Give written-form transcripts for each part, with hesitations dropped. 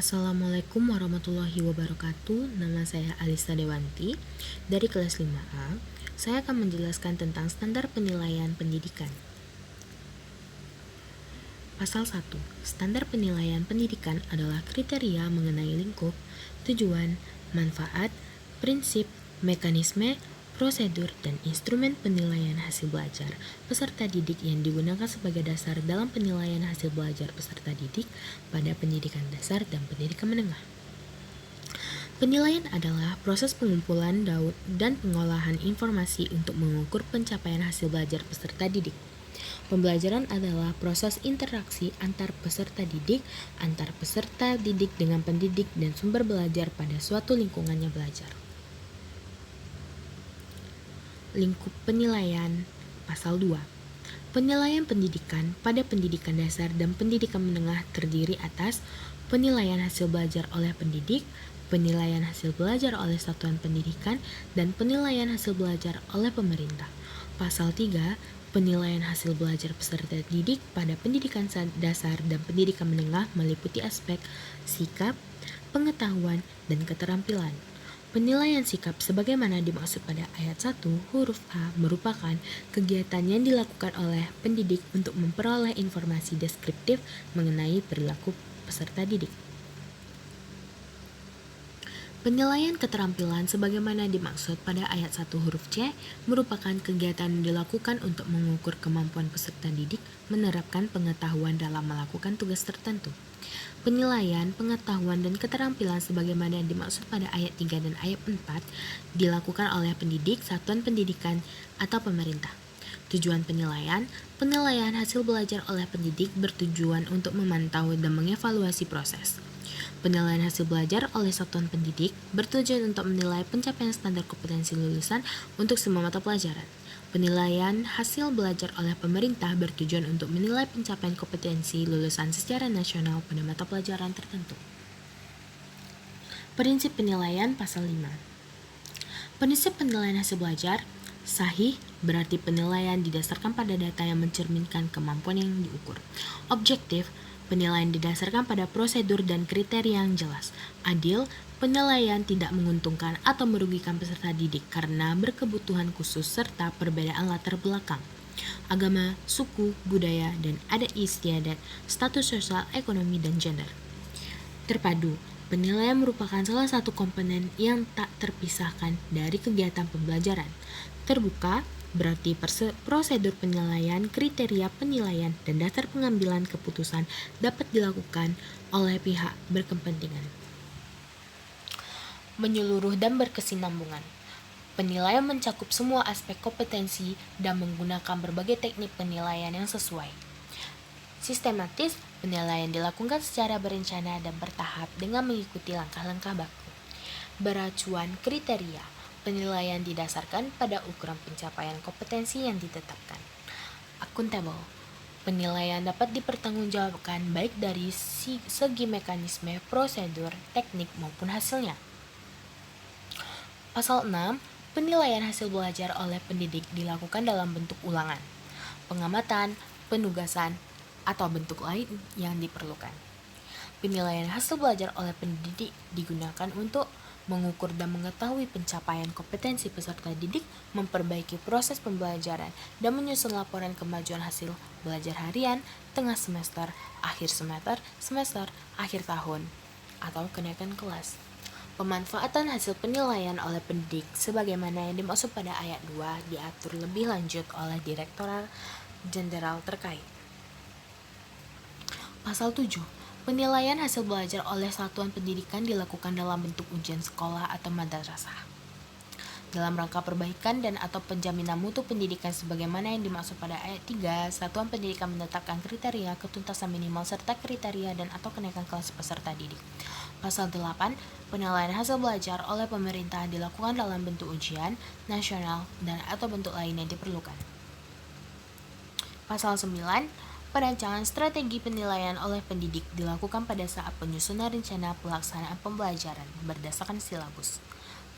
Assalamualaikum warahmatullahi wabarakatuh. Nama saya Alisa Dewanti dari kelas 5A. Saya akan menjelaskan tentang standar penilaian pendidikan. Pasal 1. Standar penilaian pendidikan adalah kriteria mengenai lingkup, tujuan, manfaat, prinsip, mekanisme, prosedur, dan instrumen penilaian hasil belajar peserta didik yang digunakan sebagai dasar dalam penilaian hasil belajar peserta didik pada pendidikan dasar dan pendidikan menengah. Penilaian adalah proses pengumpulan dan pengolahan informasi untuk mengukur pencapaian hasil belajar peserta didik. Pembelajaran adalah proses interaksi antar peserta didik dengan pendidik dan sumber belajar pada suatu lingkungannya belajar. Lingkup penilaian. Pasal 2. Penilaian pendidikan pada pendidikan dasar dan pendidikan menengah terdiri atas penilaian hasil belajar oleh pendidik, penilaian hasil belajar oleh satuan pendidikan, dan penilaian hasil belajar oleh pemerintah. Pasal 3. Penilaian hasil belajar peserta didik pada pendidikan dasar dan pendidikan menengah meliputi aspek sikap, pengetahuan, dan keterampilan. Penilaian sikap sebagaimana dimaksud pada ayat 1 huruf A merupakan kegiatan yang dilakukan oleh pendidik untuk memperoleh informasi deskriptif mengenai perilaku peserta didik. Penilaian keterampilan sebagaimana dimaksud pada ayat 1 huruf C merupakan kegiatan yang dilakukan untuk mengukur kemampuan peserta didik menerapkan pengetahuan dalam melakukan tugas tertentu. Penilaian, pengetahuan, dan keterampilan sebagaimana dimaksud pada ayat 3 dan ayat 4 dilakukan oleh pendidik, satuan pendidikan, atau pemerintah. Tujuan penilaian hasil belajar oleh pendidik bertujuan untuk memantau dan mengevaluasi proses. Penilaian hasil belajar oleh satuan pendidik bertujuan untuk menilai pencapaian standar kompetensi lulusan untuk semua mata pelajaran. Penilaian hasil belajar oleh pemerintah bertujuan untuk menilai pencapaian kompetensi lulusan secara nasional pada mata pelajaran tertentu. Prinsip penilaian pasal 5. Prinsip penilaian hasil belajar sahih berarti penilaian didasarkan pada data yang mencerminkan kemampuan yang diukur. Objektif, penilaian didasarkan pada prosedur dan kriteria yang jelas. Adil, penilaian tidak menguntungkan atau merugikan peserta didik karena berkebutuhan khusus serta perbedaan latar belakang, agama, suku, budaya, dan adat istiadat, status sosial, ekonomi, dan gender. Terpadu, penilaian merupakan salah satu komponen yang tak terpisahkan dari kegiatan pembelajaran. Terbuka berarti prosedur penilaian, kriteria penilaian, dan dasar pengambilan keputusan dapat dilakukan oleh pihak berkepentingan. Menyeluruh dan berkesinambungan. Penilaian mencakup semua aspek kompetensi dan menggunakan berbagai teknik penilaian yang sesuai. Sistematis, penilaian dilakukan secara berencana dan bertahap dengan mengikuti langkah-langkah baku. Beracuan kriteria. Penilaian didasarkan pada ukuran pencapaian kompetensi yang ditetapkan. Accountable. Penilaian dapat dipertanggungjawabkan baik dari segi mekanisme, prosedur, teknik maupun hasilnya. Pasal 6. Penilaian hasil belajar oleh pendidik dilakukan dalam bentuk ulangan, pengamatan, penugasan, atau bentuk lain yang diperlukan. Penilaian hasil belajar oleh pendidik digunakan untuk mengukur dan mengetahui pencapaian kompetensi peserta didik, memperbaiki proses pembelajaran, dan menyusun laporan kemajuan hasil belajar harian, tengah semester, semester, akhir tahun, atau kenaikan kelas. Pemanfaatan hasil penilaian oleh pendidik sebagaimana yang dimaksud pada ayat 2 diatur lebih lanjut oleh Direktorat Jenderal terkait. Pasal 7. Penilaian hasil belajar oleh satuan pendidikan dilakukan dalam bentuk ujian sekolah atau madrasah. Dalam rangka perbaikan dan atau penjaminan mutu pendidikan sebagaimana yang dimaksud pada ayat 3, satuan pendidikan menetapkan kriteria ketuntasan minimal serta kriteria dan atau kenaikan kelas peserta didik. Pasal 8. Penilaian hasil belajar oleh pemerintah dilakukan dalam bentuk ujian nasional dan atau bentuk lain yang diperlukan. Pasal 9. Perancangan strategi penilaian oleh pendidik dilakukan pada saat penyusunan rencana pelaksanaan pembelajaran berdasarkan silabus.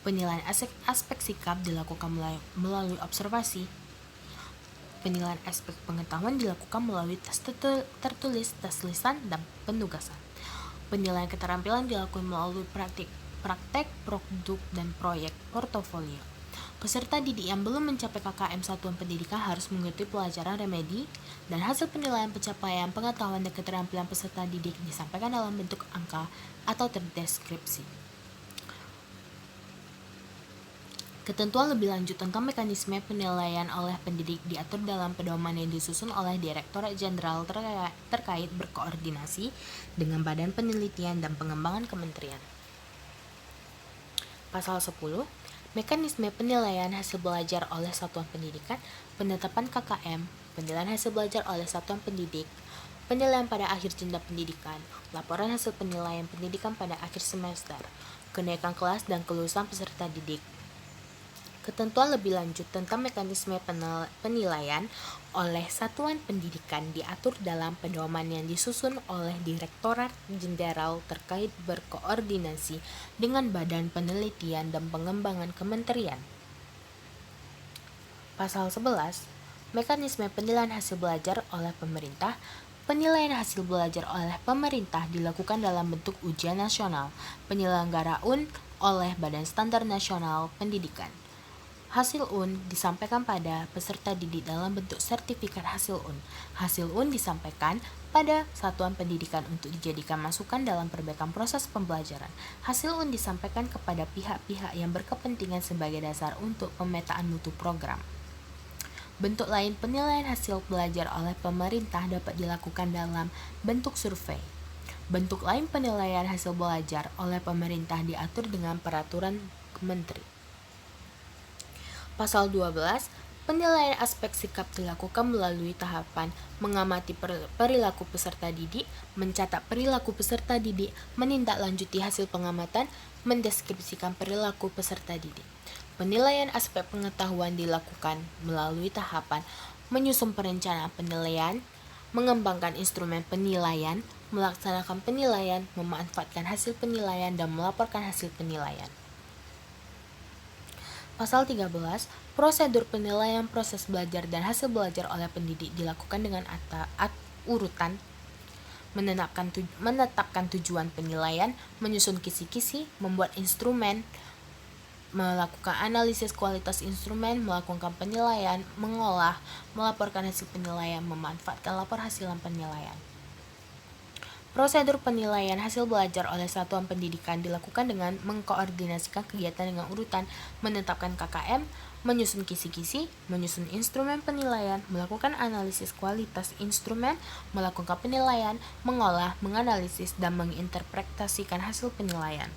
Penilaian aspek sikap dilakukan melalui observasi. Penilaian aspek pengetahuan dilakukan melalui tes tertulis, tes lisan, dan penugasan. Penilaian keterampilan dilakukan melalui praktek, produk, dan proyek portofolio. Peserta didik yang belum mencapai KKM satuan pendidikan harus mengikuti pelajaran remedi dan hasil penilaian pencapaian pengetahuan dan keterampilan peserta didik disampaikan dalam bentuk angka atau terdeskripsi. Ketentuan lebih lanjut tentang mekanisme penilaian oleh pendidik diatur dalam pedoman yang disusun oleh Direktorat Jenderal terkait berkoordinasi dengan Badan Penelitian dan Pengembangan Kementerian. Pasal 10, mekanisme penilaian hasil belajar oleh satuan pendidikan, penetapan KKM, penilaian hasil belajar oleh satuan pendidik, penilaian pada akhir jenjang pendidikan, laporan hasil penilaian pendidikan pada akhir semester, kenaikan kelas dan kelulusan peserta didik. Ketentuan lebih lanjut tentang mekanisme penilaian oleh satuan pendidikan diatur dalam pedoman yang disusun oleh Direktorat Jenderal terkait berkoordinasi dengan Badan Penelitian dan Pengembangan Kementerian. Pasal 11, mekanisme penilaian hasil belajar oleh pemerintah. Penilaian hasil belajar oleh pemerintah dilakukan dalam bentuk ujian nasional, penyelenggaraan oleh Badan Standar Nasional Pendidikan. Hasil UN disampaikan pada peserta didik dalam bentuk sertifikat hasil UN. Hasil UN disampaikan pada satuan pendidikan untuk dijadikan masukan dalam perbaikan proses pembelajaran. Hasil UN disampaikan kepada pihak-pihak yang berkepentingan sebagai dasar untuk pemetaan mutu program. Bentuk lain penilaian hasil belajar oleh pemerintah dapat dilakukan dalam bentuk survei. Bentuk lain penilaian hasil belajar oleh pemerintah diatur dengan peraturan menteri. Pasal 12, penilaian aspek sikap dilakukan melalui tahapan mengamati perilaku peserta didik, mencatat perilaku peserta didik, menindaklanjuti hasil pengamatan, mendeskripsikan perilaku peserta didik. Penilaian aspek pengetahuan dilakukan melalui tahapan menyusun perencanaan penilaian, mengembangkan instrumen penilaian, melaksanakan penilaian, memanfaatkan hasil penilaian, dan melaporkan hasil penilaian. Pasal 13, prosedur penilaian proses belajar dan hasil belajar oleh pendidik dilakukan dengan urutan, menetapkan tujuan penilaian, menyusun kisi-kisi, membuat instrumen, melakukan analisis kualitas instrumen, melakukan penilaian, mengolah, melaporkan hasil penilaian, memanfaatkan lapor hasilan penilaian. Prosedur penilaian hasil belajar oleh satuan pendidikan dilakukan dengan mengkoordinasikan kegiatan dengan urutan, menetapkan KKM, menyusun kisi-kisi, menyusun instrumen penilaian, melakukan analisis kualitas instrumen, melakukan penilaian, mengolah, menganalisis, dan menginterpretasikan hasil penilaian,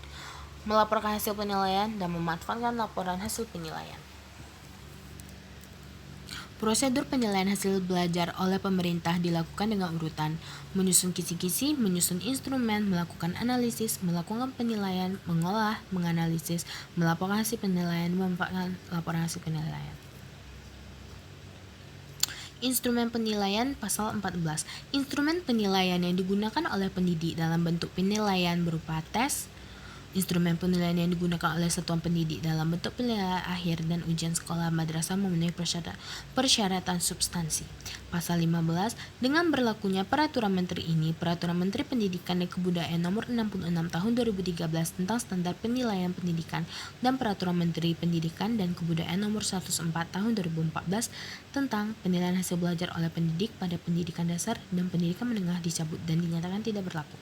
melaporkan hasil penilaian, dan memanfaatkan laporan hasil penilaian. Prosedur penilaian hasil belajar oleh pemerintah dilakukan dengan urutan, menyusun kisi-kisi, menyusun instrumen, melakukan analisis, melakukan penilaian, mengolah, menganalisis, melaporkan hasil penilaian, memanfaatkan laporan hasil penilaian. Instrumen penilaian pasal 14. Instrumen penilaian yang digunakan oleh pendidik dalam bentuk penilaian berupa tes. Instrumen penilaian yang digunakan oleh satuan pendidik dalam bentuk penilaian akhir dan ujian sekolah madrasah memenuhi persyaratan substansi. Pasal 15. Dengan berlakunya Peraturan Menteri ini, Peraturan Menteri Pendidikan dan Kebudayaan Nomor 66 Tahun 2013 tentang Standar Penilaian Pendidikan dan Peraturan Menteri Pendidikan dan Kebudayaan Nomor 104 Tahun 2014 tentang penilaian hasil belajar oleh pendidik pada pendidikan dasar dan pendidikan menengah dicabut dan dinyatakan tidak berlaku.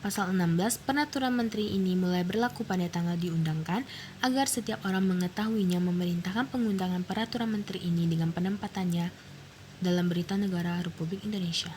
Pasal 16, Peraturan Menteri ini mulai berlaku pada tanggal diundangkan agar setiap orang mengetahuinya, memerintahkan pengundangan Peraturan Menteri ini dengan penempatannya dalam Berita Negara Republik Indonesia.